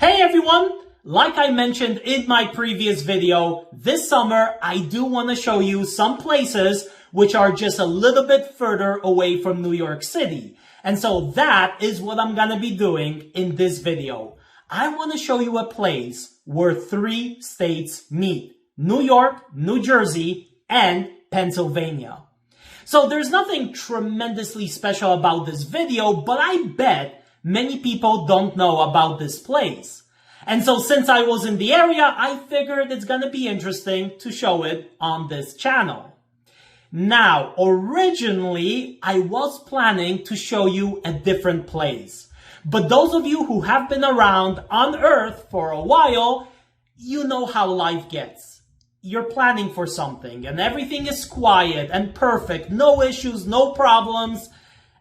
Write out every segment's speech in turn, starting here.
Hey everyone! Like I mentioned in my previous video, this summer I do want to show you some places which are just a little bit further away from New York City. And so that is what I'm going to be doing in this video. I want to show you a place where 3 states meet: New York, New Jersey, and Pennsylvania. So there's nothing tremendously special about this video, but I bet many people don't know about this place. And so since I was in the area, I figured it's going to be interesting to show it on this channel. Now, originally, I was planning to show you a different place. But those of you who have been around on Earth for a while, you know how life gets. You're planning for something and everything is quiet and perfect, no issues, no problems.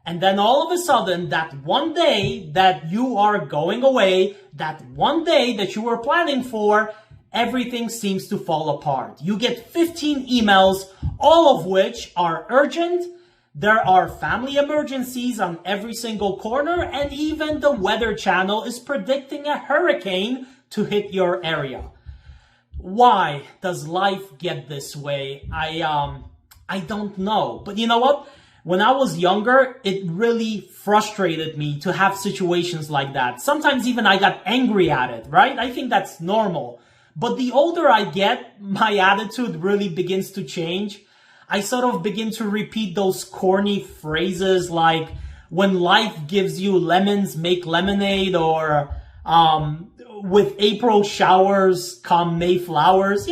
And then all of a sudden, that one day that you are going away, that one day that you were planning for, everything seems to fall apart. You get 15 emails, all of which are urgent. There are family emergencies on every single corner, and even the Weather Channel is predicting a hurricane to hit your area. Why does life get this way? I don't know. But you know what? When I was younger, it really frustrated me to have situations like that. Sometimes even I got angry at it, right? I think that's normal. But the older I get, my attitude really begins to change. I sort of begin to repeat those corny phrases like, when life gives you lemons, make lemonade, or with April showers come May flowers,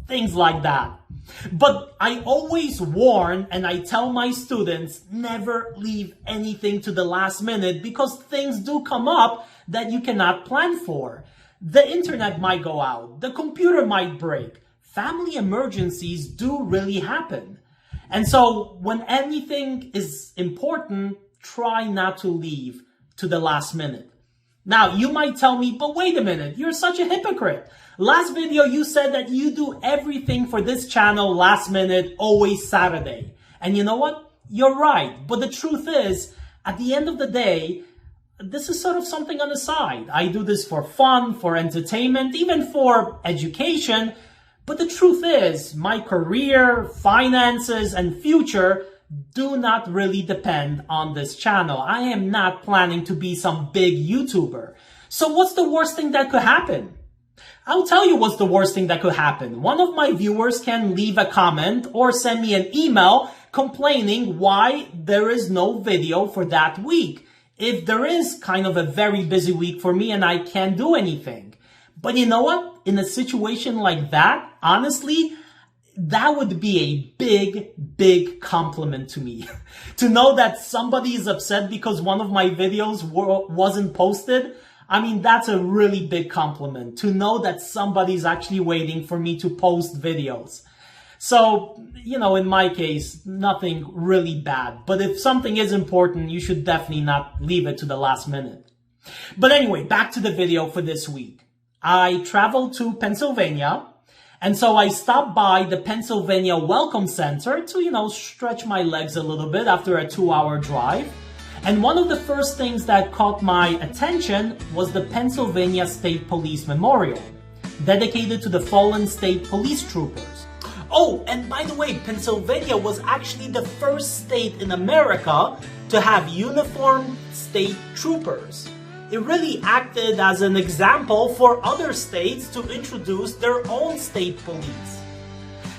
things like that. But I always warn and I tell my students, never leave anything to the last minute because things do come up that you cannot plan for. The internet might go out, the computer might break. Family emergencies do really happen. And so when anything is important, try not to leave to the last minute. Now, you might tell me, but wait a minute, you're such a hypocrite. Last video, you said that you do everything for this channel last minute, always Saturday. And you know what? You're right. But the truth is, at the end of the day, this is sort of something on the side. I do this for fun, for entertainment, even for education. But the truth is, my career, finances, and future do not really depend on this channel. I am not planning to be some big YouTuber. So what's the worst thing that could happen? I'll tell you what's the worst thing that could happen. One of my viewers can leave a comment or send me an email complaining why there is no video for that week. If there is kind of a very busy week for me and I can't do anything. But you know what? In a situation like that, honestly, that would be a big compliment to me. To know that somebody is upset because one of my videos wasn't posted, I mean, that's a really big compliment. To know that somebody's actually waiting for me to post videos. So, in my case, nothing really bad. But if something is important, you should definitely not leave it to the last minute. But anyway, back to the video for this week. I traveled to Pennsylvania. And so I stopped by the Pennsylvania Welcome Center to, stretch my legs a little bit after a 2-hour drive. And one of the first things that caught my attention was the Pennsylvania State Police Memorial, dedicated to the fallen state police troopers. Oh, and by the way, Pennsylvania was actually the first state in America to have uniformed state troopers. It really acted as an example for other states to introduce their own state police.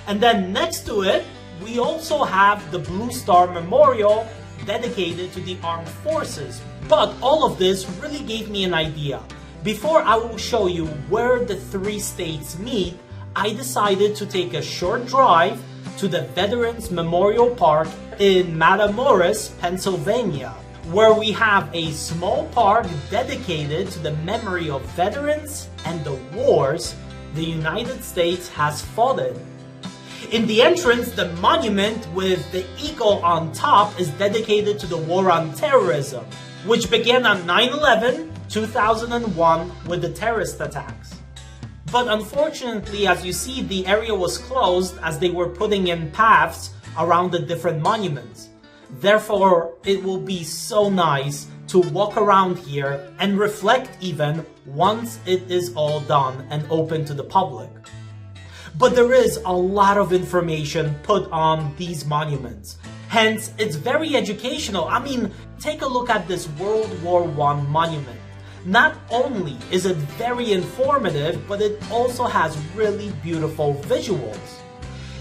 And then next to it, we also have the Blue Star Memorial dedicated to the armed forces. But all of this really gave me an idea. Before I will show you where the 3 states meet, I decided to take a short drive to the Veterans Memorial Park in Matamoras, Pennsylvania, where we have a small park dedicated to the memory of veterans and the wars the United States has fought in. In the entrance, the monument with the eagle on top is dedicated to the war on terrorism, which began on 9/11, 2001 with the terrorist attacks. But unfortunately, as you see, the area was closed as they were putting in paths around the different monuments. Therefore, it will be so nice to walk around here and reflect even once it is all done and open to the public. But there is a lot of information put on these monuments. Hence, it's very educational. I mean, take a look at this World War I monument. Not only is it very informative, but it also has really beautiful visuals.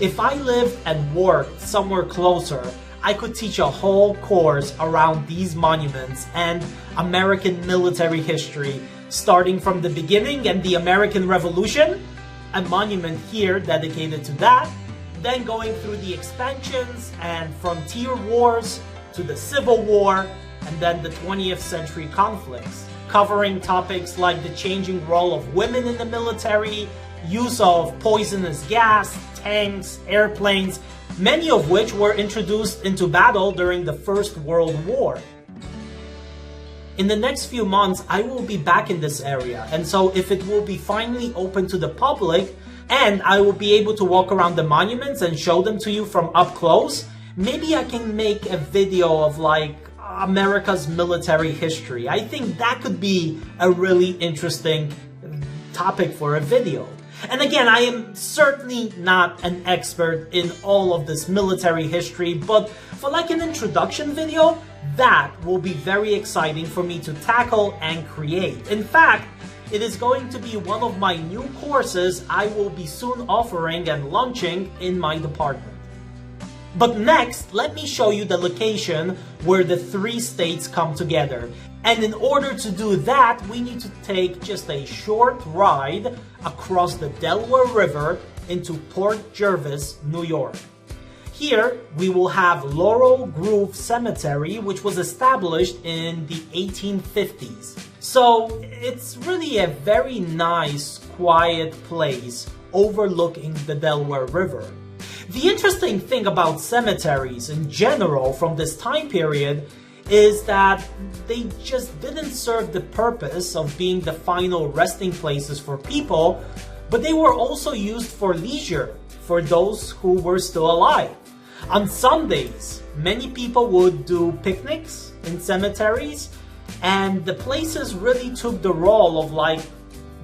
If I lived and worked somewhere closer, I could teach a whole course around these monuments and American military history, starting from the beginning and the American Revolution, a monument here dedicated to that, then going through the expansions and frontier wars to the Civil War, and then the 20th century conflicts, covering topics like the changing role of women in the military, use of poisonous gas, tanks, airplanes, many of which were introduced into battle during the First World War. In the next few months, I will be back in this area, and so if it will be finally open to the public, and I will be able to walk around the monuments and show them to you from up close, maybe I can make a video of like America's military history. I think that could be a really interesting topic for a video. And again, I am certainly not an expert in all of this military history, but for like an introduction video, that will be very exciting for me to tackle and create. In fact, it is going to be one of my new courses I will be soon offering and launching in my department. But next, let me show you the location where the three states come together. And in order to do that, we need to take just a short ride across the Delaware River into Port Jervis, New York. Here, we will have Laurel Grove Cemetery, which was established in the 1850s. So, it's really a very nice, quiet place overlooking the Delaware River. The interesting thing about cemeteries in general from this time period is that they just didn't serve the purpose of being the final resting places for people, but they were also used for leisure for those who were still alive. On Sundays, many people would do picnics in cemeteries, and the places really took the role of like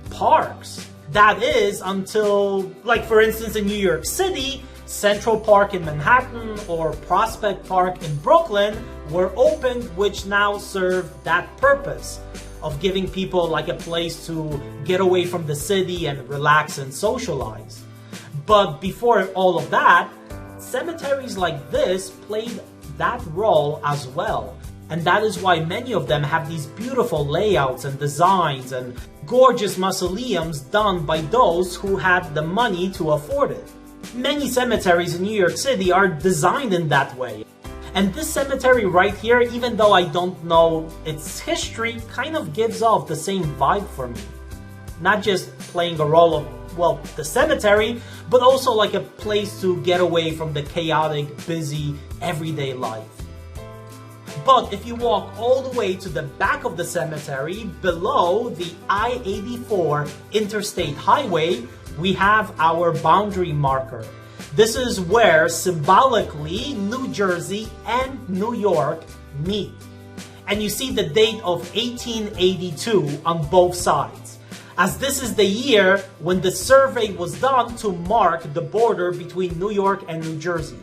parks. That is until, like for instance in New York City, Central Park in Manhattan or Prospect Park in Brooklyn were opened, which now serve that purpose of giving people like a place to get away from the city and relax and socialize. But before all of that, cemeteries like this played that role as well. And that is why many of them have these beautiful layouts and designs and gorgeous mausoleums done by those who had the money to afford it. Many cemeteries in New York City are designed in that way. And this cemetery right here, even though I don't know its history, kind of gives off the same vibe for me. Not just playing a role of, well, the cemetery, but also like a place to get away from the chaotic, busy, everyday life. But if you walk all the way to the back of the cemetery, below the I-84 interstate highway, we have our boundary marker. This is where symbolically New Jersey and New York meet. And you see the date of 1882 on both sides, as this is the year when the survey was done to mark the border between New York and New Jersey.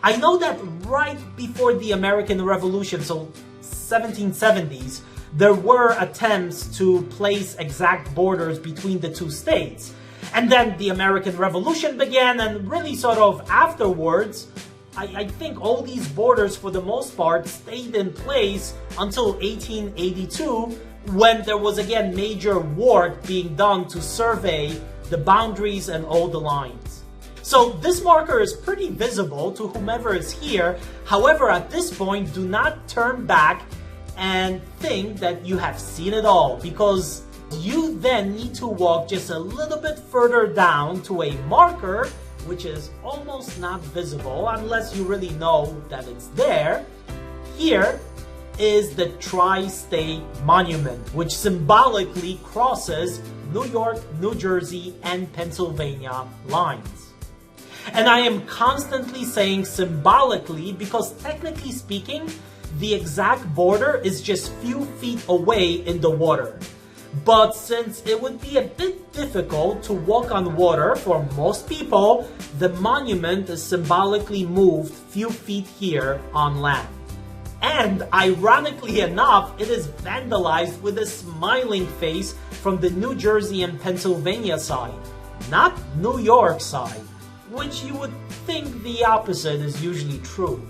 I know that right before the American Revolution, so 1770s, there were attempts to place exact borders between the two states. And then the American Revolution began, and really sort of afterwards, I think all these borders for the most part stayed in place until 1882, when there was again major work being done to survey the boundaries and all the lines. So this marker is pretty visible to whomever is here. However, at this point, do not turn back and think that you have seen it all, because you then need to walk just a little bit further down to a marker which is almost not visible unless you really know that it's there. Here is the Tri-State Monument, which symbolically crosses New York, New Jersey, and Pennsylvania lines. And I am constantly saying symbolically because technically speaking, The exact border is just few feet away in the water. But since it would be a bit difficult to walk on water for most people, the monument is symbolically moved few feet here on land. And ironically enough, it is vandalized with a smiling face from the New Jersey and Pennsylvania side, not New York side, which you would think the opposite is usually true.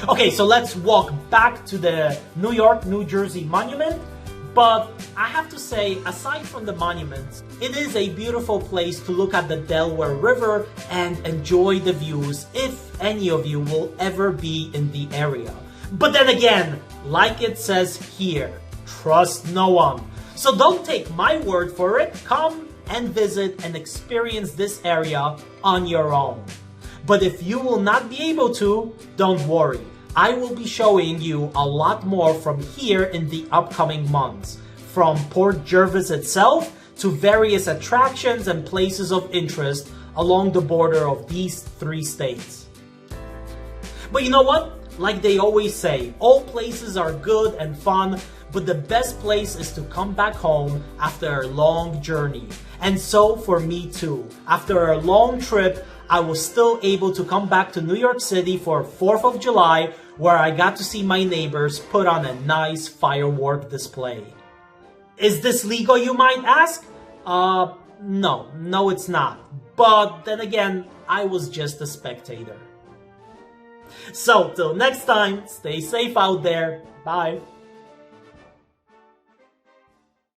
Okay, so let's walk back to the New York, New Jersey monument. But I have to say, aside from the monuments, it is a beautiful place to look at the Delaware River and enjoy the views if any of you will ever be in the area. But then again, like it says here, trust no one. So don't take my word for it. Come and visit and experience this area on your own. But if you will not be able to, don't worry. I will be showing you a lot more from here in the upcoming months, from Port Jervis itself to various attractions and places of interest along the border of these 3 states. But you know what? Like they always say, all places are good and fun, but the best place is to come back home after a long journey. And so for me too. After a long trip, I was still able to come back to New York City for 4th of July, where I got to see my neighbors put on a nice firework display. Is this legal, you might ask? No, it's not. But then again, I was just a spectator. So, till next time, stay safe out there. Bye.